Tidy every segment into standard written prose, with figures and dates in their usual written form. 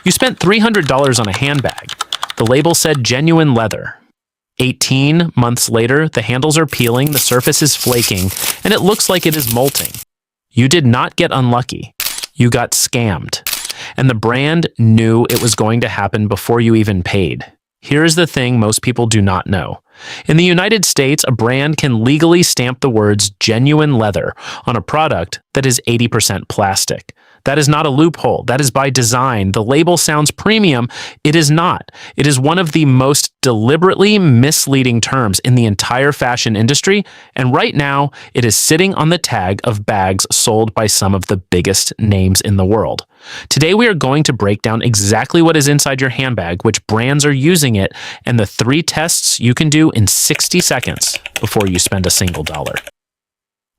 You spent $300 on a handbag. The label said genuine leather. 18 months later, the handles are peeling, the surface is flaking, and it looks like it is molting. You did not get unlucky. You got scammed. And the brand knew it was going to happen before you even paid. Here is the thing most people do not know. In the United States, a brand can legally stamp the words genuine leather on a product that is 80% plastic. That is not a loophole. That is by design. The label sounds premium. It is not. It is one of the most deliberately misleading terms in the entire fashion industry, and right now, it is sitting on the tag of bags sold by some of the biggest names in the world. Today, we are going to break down exactly what is inside your handbag, which brands are using it, and the 3 tests you can do in 60 seconds before you spend a single dollar.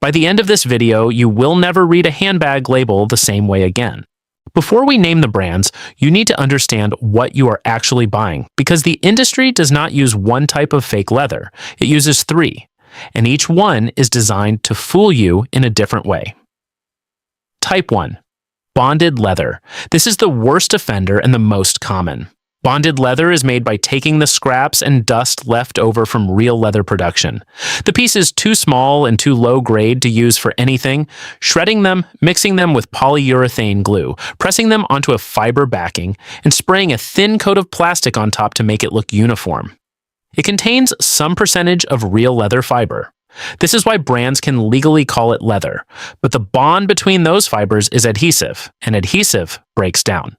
By the end of this video, you will never read a handbag label the same way again. Before we name the brands, you need to understand what you are actually buying, because the industry does not use one type of fake leather. It uses 3, and each one is designed to fool you in a different way. Type 1. Bonded leather. This is the worst offender and the most common. Bonded leather is made by taking the scraps and dust left over from real leather production. The piece is too small and too low grade to use for anything, shredding them, mixing them with polyurethane glue, pressing them onto a fiber backing, and spraying a thin coat of plastic on top to make it look uniform. It contains some percentage of real leather fiber. This is why brands can legally call it leather, but the bond between those fibers is adhesive, and adhesive breaks down.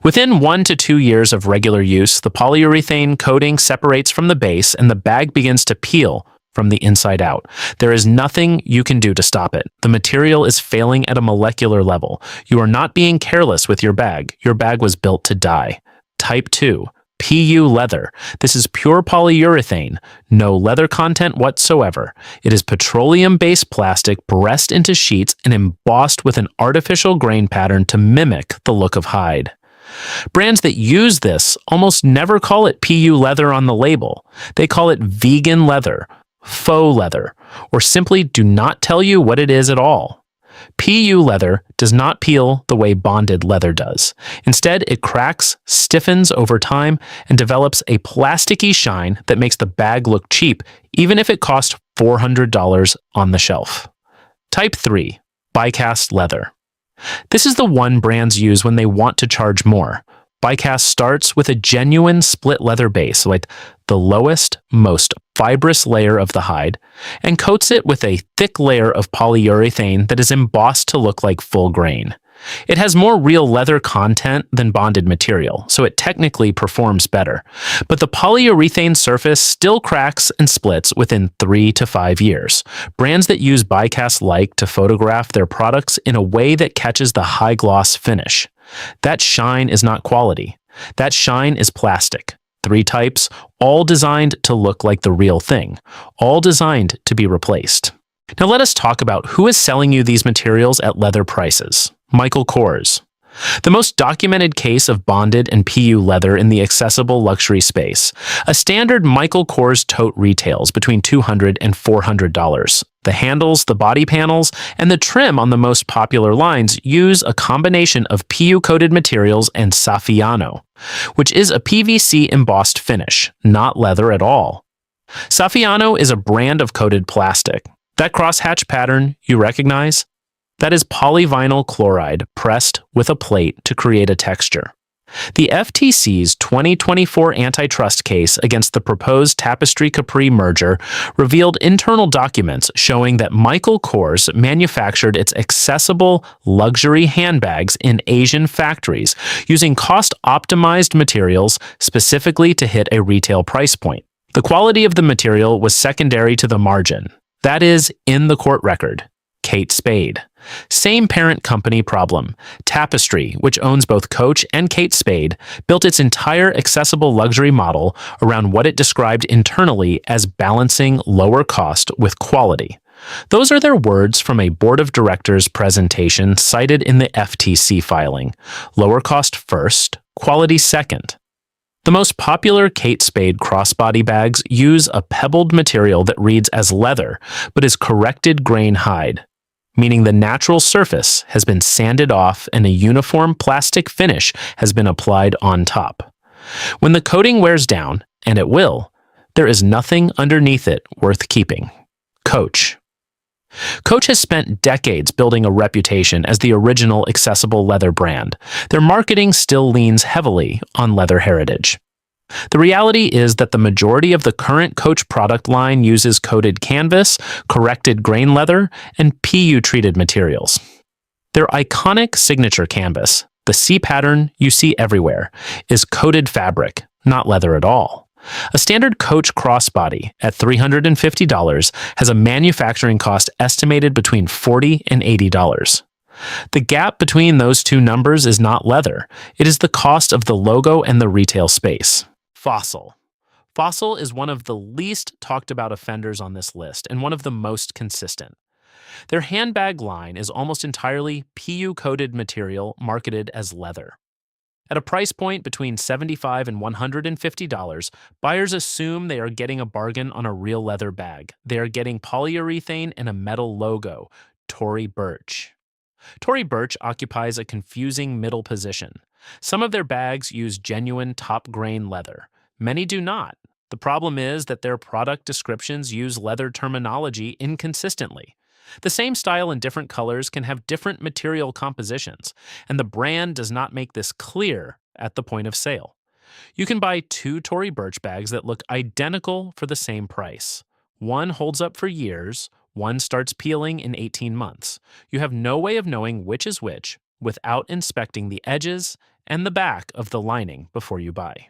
Within 1 to 2 years of regular use, the polyurethane coating separates from the base and the bag begins to peel from the inside out. There is nothing you can do to stop it. The material is failing at a molecular level. You are not being careless with your bag. Your bag was built to die. Type 2. PU leather. This is pure polyurethane, no leather content whatsoever. It is petroleum-based plastic pressed into sheets and embossed with an artificial grain pattern to mimic the look of hide. Brands that use this almost never call it PU leather on the label. They call it vegan leather, faux leather, or simply do not tell you what it is at all. PU leather does not peel the way bonded leather does. Instead, it cracks, stiffens over time, and develops a plasticky shine that makes the bag look cheap, even if it cost $400 on the shelf. Type 3. Bicast leather. This is the one brands use when they want to charge more. Bicast starts with a genuine split leather base, like the lowest, most fibrous layer of the hide, and coats it with a thick layer of polyurethane that is embossed to look like full grain. It has more real leather content than bonded material, so it technically performs better. But the polyurethane surface still cracks and splits within 3 to 5 years. Brands that use bicast like to photograph their products in a way that catches the high gloss finish. That shine is not quality. That shine is plastic. 3 types, all designed to look like the real thing, all designed to be replaced. Now let us talk about who is selling you these materials at leather prices. Michael Kors. The most documented case of bonded and PU leather in the accessible luxury space. A standard Michael Kors tote retails between $200 and $400. The handles, the body panels, and the trim on the most popular lines use a combination of PU-coated materials and Saffiano, which is a PVC embossed finish, not leather at all. Saffiano is a brand of coated plastic. That crosshatch pattern you recognize? That is polyvinyl chloride pressed with a plate to create a texture. The FTC's 2024 antitrust case against the proposed Tapestry Capri merger revealed internal documents showing that Michael Kors manufactured its accessible luxury handbags in Asian factories using cost-optimized materials specifically to hit a retail price point. The quality of the material was secondary to the margin. That is, in the court record. Kate Spade. Same parent company problem. Tapestry, which owns both Coach and Kate Spade, built its entire accessible luxury model around what it described internally as balancing lower cost with quality. Those are their words from a board of directors presentation cited in the FTC filing. Lower cost first, quality second. The most popular Kate Spade crossbody bags use a pebbled material that reads as leather, but is corrected grain hide. meaning the natural surface has been sanded off and a uniform plastic finish has been applied on top. When the coating wears down, and it will, there is nothing underneath it worth keeping. Coach. Coach has spent decades building a reputation as the original accessible leather brand. Their marketing still leans heavily on leather heritage. The reality is that the majority of the current Coach product line uses coated canvas, corrected grain leather, and PU-treated materials. Their iconic signature canvas, the C pattern you see everywhere, is coated fabric, not leather at all. A standard Coach crossbody at $350 has a manufacturing cost estimated between $40 and $80. The gap between those two numbers is not leather, it is the cost of the logo and the retail space. Fossil. Fossil is one of the least talked about offenders on this list and one of the most consistent. Their handbag line is almost entirely PU-coated material marketed as leather. At a price point between $75 and $150, buyers assume they are getting a bargain on a real leather bag. They are getting polyurethane and a metal logo, Tory Burch. Tory Burch occupies a confusing middle position. Some of their bags use genuine top-grain leather. Many do not. The problem is that their product descriptions use leather terminology inconsistently. The same style in different colors can have different material compositions, and the brand does not make this clear at the point of sale. You can buy two Tory Burch bags that look identical for the same price. One holds up for years, one starts peeling in 18 months. You have no way of knowing which is which without inspecting the edges and the back of the lining before you buy.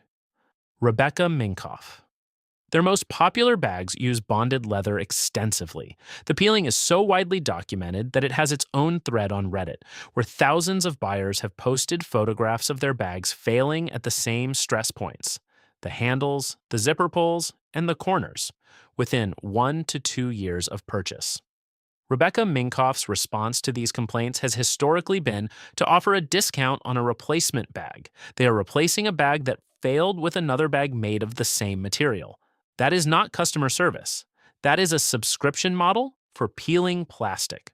Rebecca Minkoff. Their most popular bags use bonded leather extensively. The peeling is so widely documented that it has its own thread on Reddit, where thousands of buyers have posted photographs of their bags failing at the same stress points: the handles, the zipper pulls, and the corners, within 1 to 2 years of purchase. Rebecca Minkoff's response to these complaints has historically been to offer a discount on a replacement bag. They are replacing a bag that failed with another bag made of the same material. That is not customer service. That is a subscription model for peeling plastic.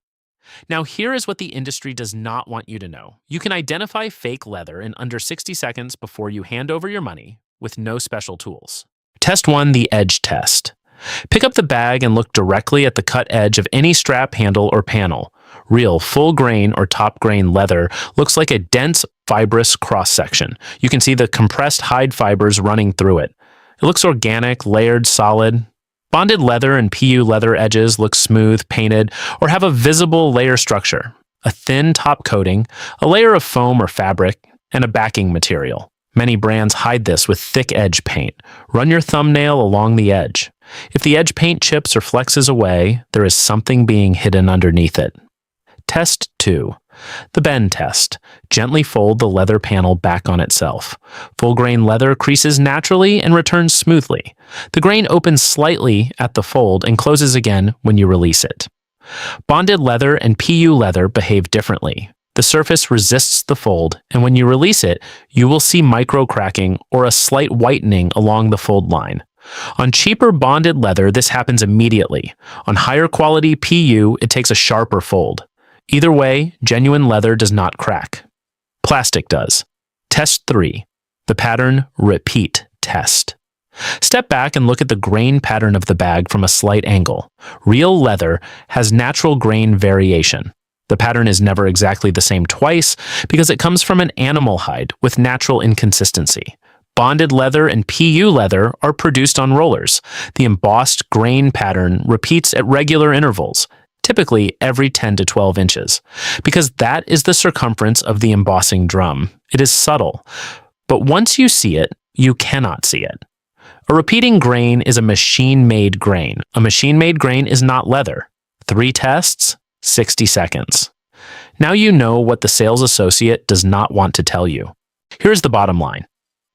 Now, here is what the industry does not want you to know. You can identify fake leather in under 60 seconds before you hand over your money with no special tools. Test 1, the edge test. Pick up the bag and look directly at the cut edge of any strap, handle, or panel. Real full grain or top grain leather looks like a dense, fibrous cross-section. You can see the compressed hide fibers running through it. It looks organic, layered, solid. Bonded leather and PU leather edges look smooth, painted, or have a visible layer structure, a thin top coating, a layer of foam or fabric, and a backing material. Many brands hide this with thick edge paint. Run your thumbnail along the edge. If the edge paint chips or flexes away, there is something being hidden underneath it. Test 2. The bend test. Gently fold the leather panel back on itself. Full grain leather creases naturally and returns smoothly. The grain opens slightly at the fold and closes again when you release it. Bonded leather and PU leather behave differently. The surface resists the fold, and when you release it, you will see micro cracking or a slight whitening along the fold line. On cheaper bonded leather, this happens immediately. On higher quality PU, it takes a sharper fold. Either way, genuine leather does not crack. Plastic does. Test 3. The pattern repeat test. Step back and look at the grain pattern of the bag from a slight angle. Real leather has natural grain variation. The pattern is never exactly the same twice because it comes from an animal hide with natural inconsistency. Bonded leather and PU leather are produced on rollers. The embossed grain pattern repeats at regular intervals, typically every 10 to 12 inches, because that is the circumference of the embossing drum. It is subtle, but once you see it, you cannot see it. A repeating grain is a machine-made grain. A machine-made grain is not leather. 3 tests, 60 seconds. Now you know what the sales associate does not want to tell you. Here's the bottom line.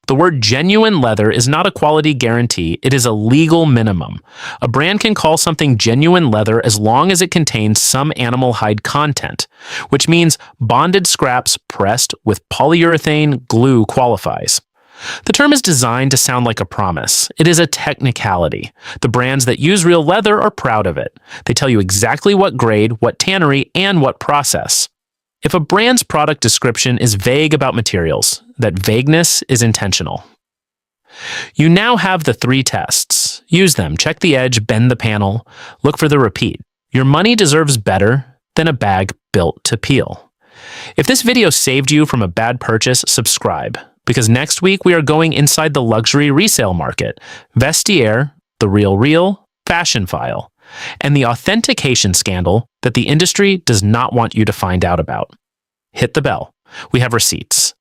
The word genuine leather is not a quality guarantee, it is a legal minimum. A brand can call something genuine leather as long as it contains some animal hide content, which means bonded scraps pressed with polyurethane glue qualifies. The term is designed to sound like a promise. It is a technicality. The brands that use real leather are proud of it. They tell you exactly what grade, what tannery, and what process. If a brand's product description is vague about materials, that vagueness is intentional. You now have the 3 tests. Use them. Check the edge, bend the panel, look for the repeat. Your money deserves better than a bag built to peel. If this video saved you from a bad purchase, subscribe, because next week we are going inside the luxury resale market, Vestiaire, The Real, Fashion File, and the authentication scandal that the industry does not want you to find out about. Hit the bell. We have receipts.